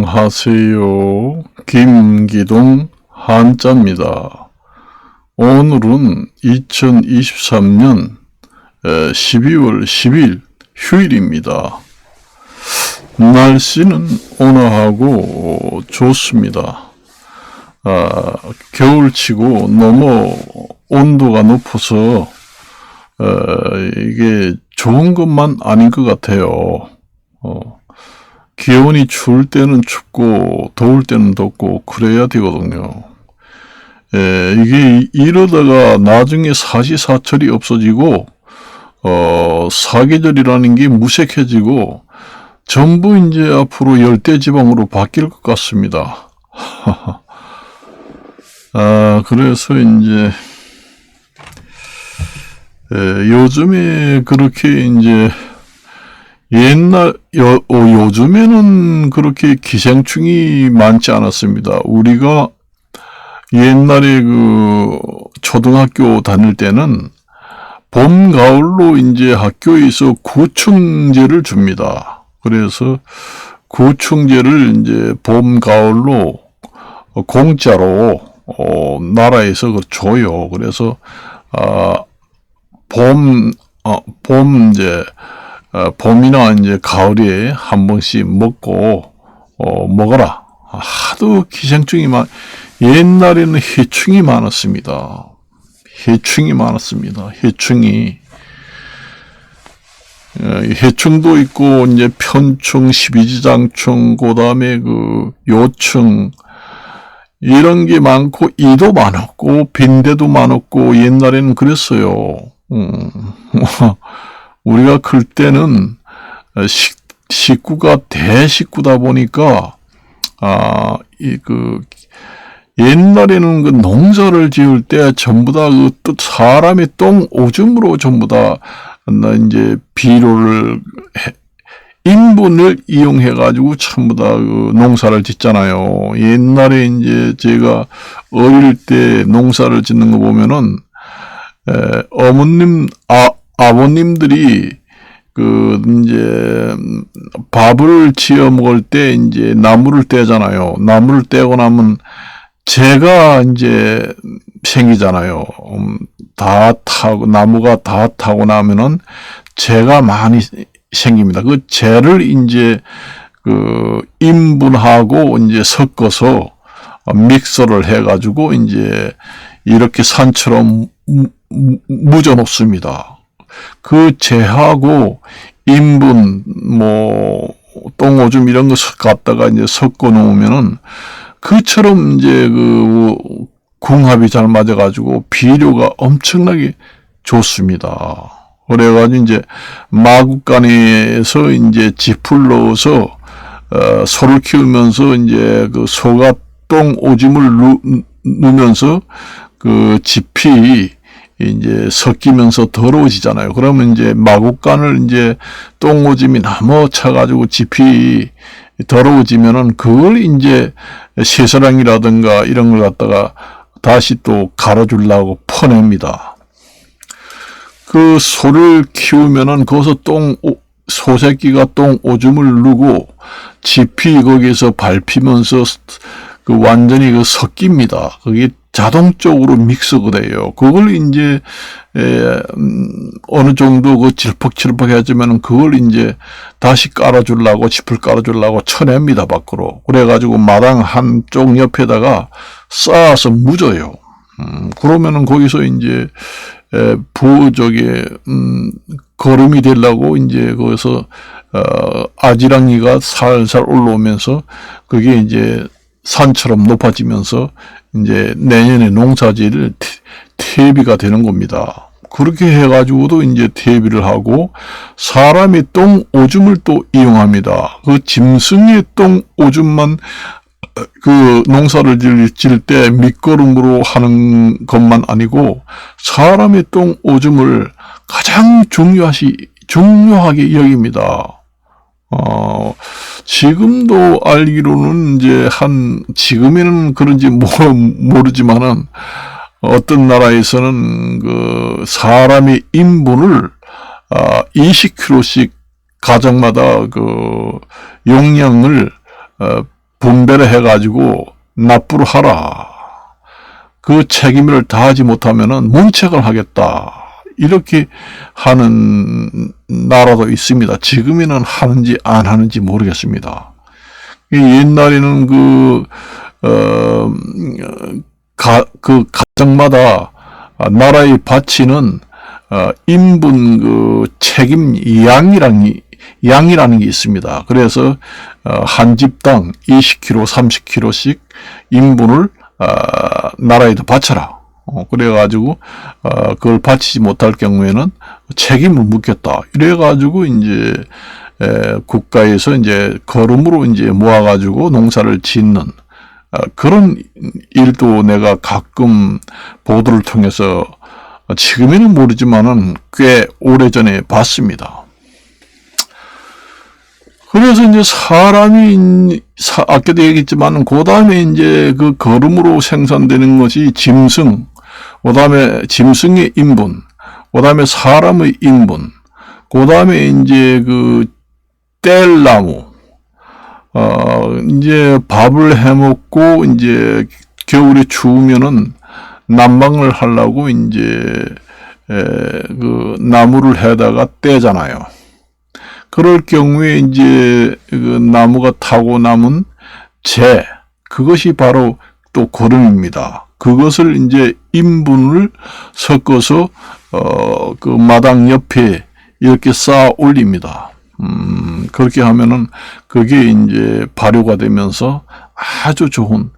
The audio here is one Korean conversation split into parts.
안녕하세요. 김기동 한자입니다. 오늘은 2023년 12월 10일 휴일입니다. 날씨는 온화하고 좋습니다. 겨울치고 너무 온도가 높아서 이게 좋은 것만 아닌 것 같아요. 기온이 추울 때는 춥고 더울 때는 덥고 그래야 되거든요. 이게 이러다가 나중에 사시사철이 없어지고 사계절이라는 게 무색해지고 전부 이제 앞으로 열대지방으로 바뀔 것 같습니다. 그래서 이제 요즘에 그렇게 이제 요즘에는 그렇게 기생충이 많지 않았습니다. 우리가 옛날에 초등학교 다닐 때는 봄, 가을로 이제 학교에서 구충제를 줍니다. 그래서 구충제를 이제 봄, 가을로 공짜로 나라에서 줘요. 그래서 봄이나 이제 가을에 한 번씩 먹고 먹어라. 하도 기생충이 옛날에는 해충이 많았습니다. 해충도 있고 이제 편충, 십이지장충, 그다음에 요충 이런 게 많고 이도 많았고 빈대도 많았고 옛날에는 그랬어요. 우리가 클 때는 식구가 대식구다 보니까 옛날에는 농사를 지을 때 전부 다 사람의 똥 오줌으로 전부 다 이제 비료를 인분을 이용해 가지고 전부 다 농사를 짓잖아요. 옛날에 이제 제가 어릴 때 농사를 짓는 거 보면은 아버님들이 이제 밥을 지어 먹을 때 이제 나무를 떼잖아요. 나무를 떼고 나면 재가 이제 생기잖아요. 나무가 다 타고 나면은 재가 많이 생깁니다. 그 재를 이제 인분하고 이제 섞어서 믹서를 해가지고 이제 이렇게 산처럼 묻어 놓습니다. 그 재하고 인분, 똥오줌 이런 거 갖다가 이제 섞어 놓으면은 그처럼 이제 궁합이 잘 맞아가지고 비료가 엄청나게 좋습니다. 그래가지고 이제 마구간에서 이제 짚을 넣어서 소를 키우면서 이제 소가 똥오줌을 누면서 짚이 이제 섞이면서 더러워지잖아요. 그러면 이제 마구간을 이제 똥오줌이 넘어차가지고 짚이 더러워지면은 그걸 이제 새사랑이라든가 이런 걸 갖다가 다시 또 갈아주려고 퍼냅니다. 소를 키우면은 거기서 소새끼가 똥오줌을 누고 짚이 거기서 밟히면서 완전히 섞입니다. 그게 자동적으로 믹서가 돼요. 그걸 이제 어느 정도 질퍽질퍽 해지면은 그걸 이제 다시 짚을 깔아주려고 쳐냅니다, 밖으로. 그래가지고 마당 한쪽 옆에다가 쌓아서 묻어요. 그러면은 거기서 이제 거름이 되려고 이제 거기서 아지랑이가 살살 올라오면서 그게 이제 산처럼 높아지면서 이제 내년에 농사지을 퇴비가 되는 겁니다. 그렇게 해가지고도 이제 퇴비를 하고 사람의 똥 오줌을 또 이용합니다. 짐승의 똥 오줌만 농사를 지을 때 밑거름으로 하는 것만 아니고 사람의 똥 오줌을 가장 중요하게 여깁니다. 지금도 알기로는 이제 지금에는 그런지 모르지만은 어떤 나라에서는 사람의 인분을 20kg씩 가정마다 용량을 분배를 해가지고 납부를 하라. 그 책임을 다하지 못하면은 문책을 하겠다. 이렇게 하는 나라도 있습니다. 지금에는 하는지 안 하는지 모르겠습니다. 옛날에는 그 가정마다 나라에 바치는 인분 책임 양이라는 게 있습니다. 그래서 한 집당 20kg, 30kg씩 인분을 나라에도 바쳐라. 그래가지고 그걸 바치지 못할 경우에는 책임을 묻겠다. 이래가지고 이제 국가에서 이제 거름으로 이제 모아가지고 농사를 짓는 그런 일도 내가 가끔 보도를 통해서 지금에는 모르지만은 꽤 오래전에 봤습니다. 그래서 이제 사람이 아까도 얘기했지만 그 다음에 이제 그 거름으로 생산되는 것이 짐승, 그 다음에 짐승의 인분, 그 다음에 사람의 인분, 그 다음에 이제 그 뗄나무, 이제 밥을 해 먹고 이제 겨울에 추우면은 난방을 하려고 이제 그 나무를 해다가 떼잖아요. 그럴 경우에 이제 그 나무가 타고 남은 그것이 바로 또 거름입니다. 그것을 이제 인분을 섞어서 그 마당 옆에 이렇게 쌓아 올립니다. 그렇게 하면은 그게 이제 발효가 되면서 아주 좋은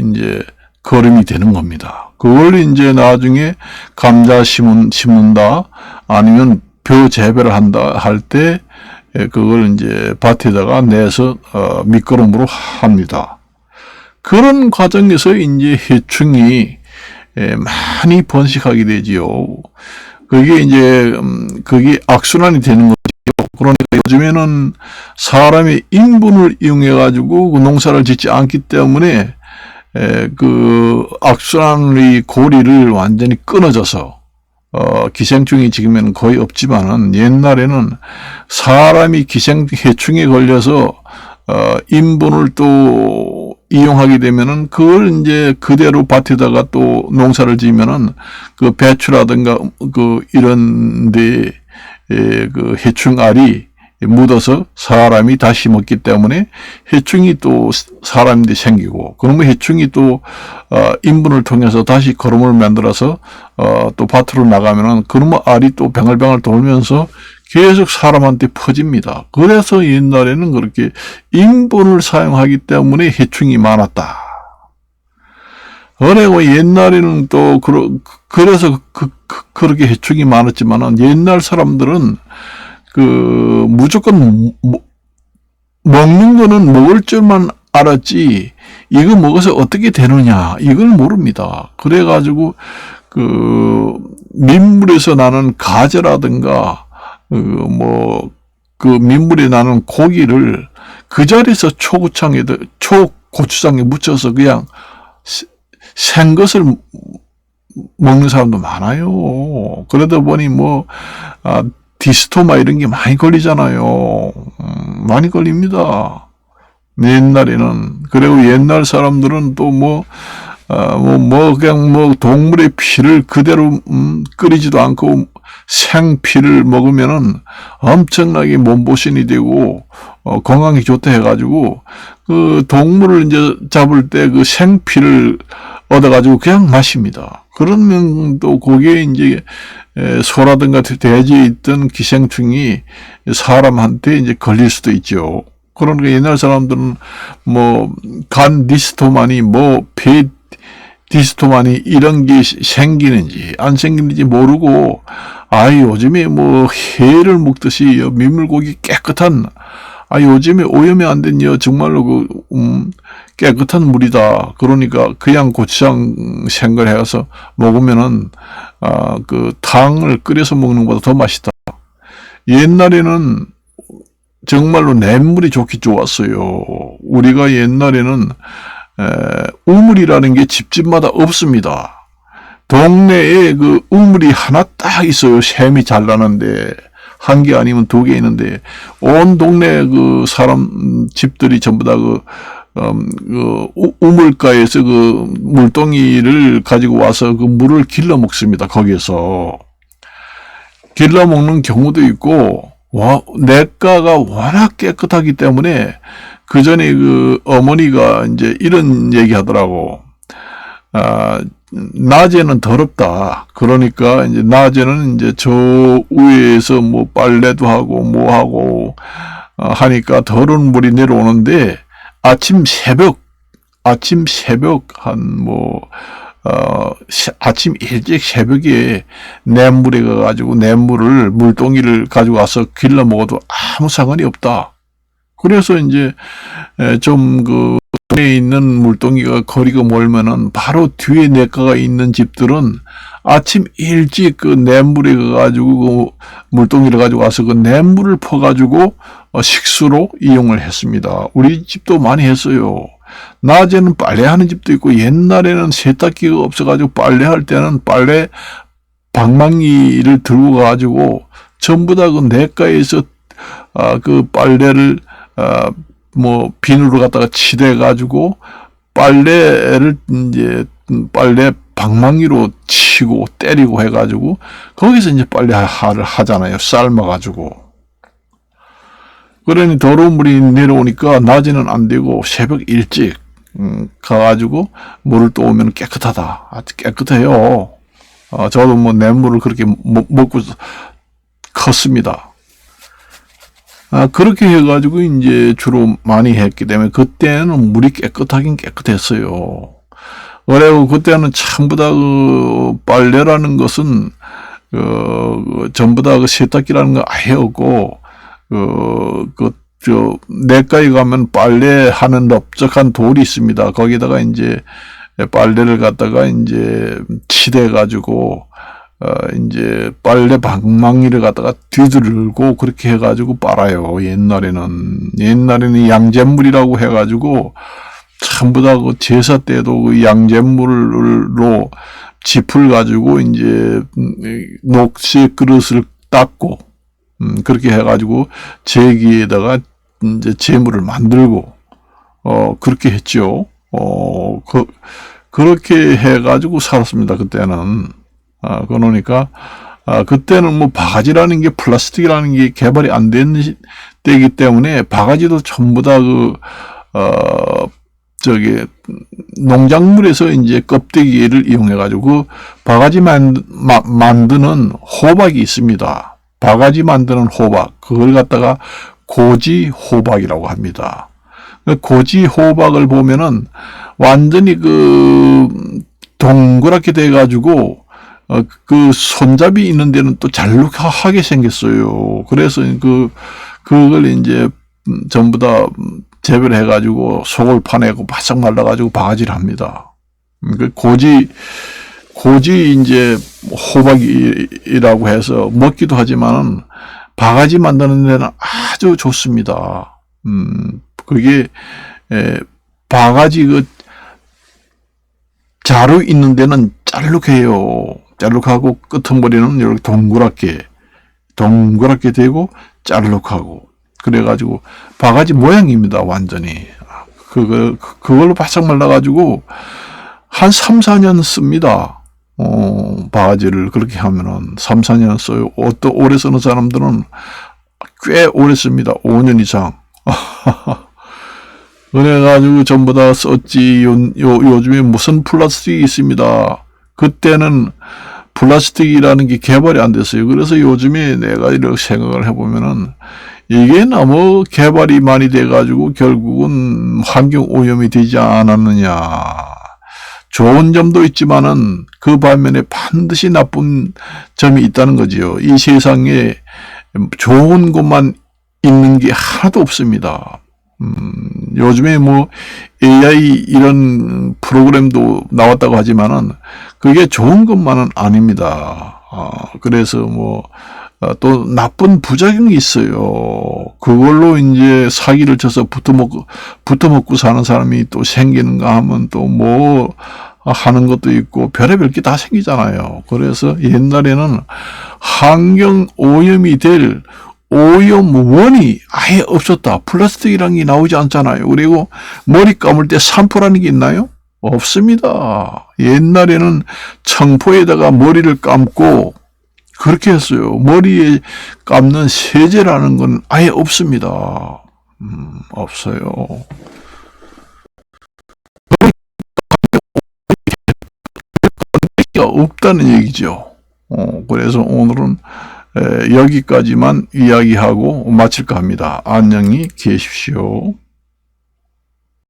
이제 거름이 되는 겁니다. 그걸 이제 나중에 감자 심는다 아니면 벼 재배를 한다 할 때 그걸 이제 밭에다가 내서 밑거름으로 합니다. 그런 과정에서 이제 해충이 많이 번식하게 되지요. 그게 이제 그게 악순환이 되는 거죠. 그러니까 요즘에는 사람의 인분을 이용해 가지고 그 농사를 짓지 않기 때문에 그 악순환의 고리를 완전히 끊어져서 기생충이 지금은 거의 없지만은 옛날에는 사람이 해충에 걸려서 인분을 또 이용하게 되면은 그걸 이제 그대로 밭에다가 또 농사를 지으면은 그 배추라든가 그 이런데 그 해충알이 묻어서 사람이 다시 먹기 때문에 해충이 또 사람인데 생기고, 그러면 해충이 또 인분을 통해서 다시 거름을 만들어서 또 밭으로 나가면은 그러면 알이 또 뱅글뱅글 돌면서 계속 사람한테 퍼집니다. 그래서 옛날에는 그렇게 인분을 사용하기 때문에 해충이 많았다. 그리고 옛날에는 또 그래서 그렇게 해충이 많았지만은 옛날 사람들은 무조건 먹는 거는 먹을 줄만 알았지, 이거 먹어서 어떻게 되느냐, 이걸 모릅니다. 그래가지고, 민물에서 나는 가재라든가, 민물에 나는 고기를 그 자리에서 초고추장에 묻혀서 그냥 생것을 먹는 사람도 많아요. 그러다 보니 디스토마 이런 게 많이 걸리잖아요. 많이 걸립니다. 옛날에는. 그리고 옛날 사람들은 또 그냥 동물의 피를 그대로 끓이지도 않고 생피를 먹으면은 엄청나게 몸보신이 되고 건강에 좋다 해가지고 그 동물을 이제 잡을 때 그 생피를 얻어가지고 그냥 마십니다. 그러면 또 거기에 이제 소라든가 돼지에 있던 기생충이 사람한테 이제 걸릴 수도 있죠. 그러니까 옛날 사람들은 간 디스토마니 폐 디스토마니 이런 게 생기는지 안 생기는지 모르고 요즘에 회를 먹듯이 민물고기 깨끗한 요즘에 오염이 안 된 정말로 깨끗한 물이다. 그러니까 그냥 고추장 생걸해서 먹으면은 그 탕을 끓여서 먹는 것보다 더 맛있다. 옛날에는 정말로 냇물이 좋기 좋았어요. 우리가 옛날에는 우물이라는 게 집집마다 없습니다. 동네에 그 우물이 하나 딱 있어요. 샘이 잘 나는데 한 개 아니면 두 개 있는데 온 동네 그 사람 집들이 전부 다 우물가에서 그 물동이를 가지고 와서 그 물을 길러 먹습니다. 거기에서 길러 먹는 경우도 있고, 냇가가 워낙 깨끗하기 때문에 그 전에 그 어머니가 이제 이런 얘기 하더라고. 낮에는 더럽다. 그러니까 이제 낮에는 이제 저 위에서 뭐 빨래도 하고 뭐 하고 하니까 더러운 물이 내려오는데 아침 새벽 아침 일찍 새벽에 냇물에 가가지고 물동이를 가지고 와서 길러 먹어도 아무 상관이 없다. 그래서 이제 좀 그 동네에 있는 물동이가 거리가 멀면은 바로 뒤에 냇가가 있는 집들은 아침 일찍 그 냇물에 가가지고 그 물동이를 가지고 와서 그 냇물을 퍼가지고 식수로 이용을 했습니다. 우리 집도 많이 했어요. 낮에는 빨래하는 집도 있고 옛날에는 세탁기가 없어가지고 빨래할 때는 빨래 방망이를 들고 가가지고 전부 다 그 냇가에서 그 빨래를 뭐 비누로 갖다가 치대가지고 빨래를 이제 빨래 방망이로 치고 때리고 해가지고 거기서 이제 빨래를 하잖아요. 삶아가지고. 그러니 더러운 물이 내려오니까 낮에는 안 되고 새벽 일찍 가가지고 물을 또 오면 깨끗하다. 아주 깨끗해요. 저도 뭐 냇물을 그렇게 먹고 컸습니다. 그렇게 해가지고 이제 주로 많이 했기 때문에 그때는 물이 깨끗하긴 깨끗했어요. 그리고 그때는 전부 다 그 빨래라는 것은 전부 다 그 세탁기라는 거 아예 없고 냇가에 가면 빨래하는 넓적한 돌이 있습니다. 거기다가 이제 빨래를 갖다가 이제 치대가지고 이제 빨래 방망이를 갖다가 뒤들고 그렇게 해가지고 빨아요. 옛날에는 양잿물이라고 해가지고 전부 다 그 제사 때도 그 양잿물로 짚을 가지고 이제 녹색 그릇을 닦고 그렇게 해가지고 제기에다가 이제 재물을 만들고 그렇게 했죠. 그렇게 해가지고 살았습니다. 그때는. 그러니까 그때는 뭐 바가지라는 게 플라스틱이라는 게 개발이 안 된 때이기 때문에 바가지도 전부 다 농작물에서 이제 껍데기를 이용해가지고 그 바가지 만드는 호박이 있습니다. 바가지 만드는 호박. 그걸 갖다가 고지 호박이라고 합니다. 고지 호박을 보면은 완전히 동그랗게 돼가지고 그 손잡이 있는 데는 또 잘록하게 생겼어요. 그래서 그걸 이제 전부 다 재배해가지고 속을 파내고 바싹 말라가지고 바가지를 합니다. 고지 이제 호박이라고 해서 먹기도 하지만은 바가지 만드는 데는 아주 좋습니다. 그게 바가지 자루 있는 데는 짤룩해요. 짤룩하고 끄트머리는 이렇게 동그랗게 되고 짤룩하고 그래가지고 바가지 모양입니다. 완전히 그걸로 바싹 말라가지고 한 3, 4년 씁니다. 바가지를 그렇게 하면은 3, 4년 써요. 또 오래 쓰는 사람들은 꽤 오래 씁니다. 5년 이상. 그래가지고 전부 다 썼지. 요즘에 무슨 플라스틱이 있습니다. 그때는 플라스틱이라는 게 개발이 안 됐어요. 그래서 요즘에 내가 이렇게 생각을 해보면은 이게 너무 개발이 많이 돼가지고 결국은 환경 오염이 되지 않았느냐. 좋은 점도 있지만은 그 반면에 반드시 나쁜 점이 있다는 거지요. 이 세상에 좋은 것만 있는 게 하나도 없습니다. 요즘에 뭐 AI 이런 프로그램도 나왔다고 하지만은 그게 좋은 것만은 아닙니다. 그래서 뭐 또 나쁜 부작용이 있어요. 그걸로 이제 사기를 쳐서 붙어먹고 사는 사람이 또 생기는가 하면 또 뭐 하는 것도 있고 별의별 게 다 생기잖아요. 그래서 옛날에는 환경 오염이 될 오염원이 아예 없었다. 플라스틱이라는 게 나오지 않잖아요. 그리고 머리 감을 때 샴푸라는 게 있나요? 없습니다. 옛날에는 청포에다가 머리를 감고 그렇게 했어요. 머리에 감는 세제라는 건 아예 없습니다. 없어요. 없다는 얘기죠. 그래서 오늘은 여기까지만 이야기하고 마칠까 합니다. 안녕히 계십시오.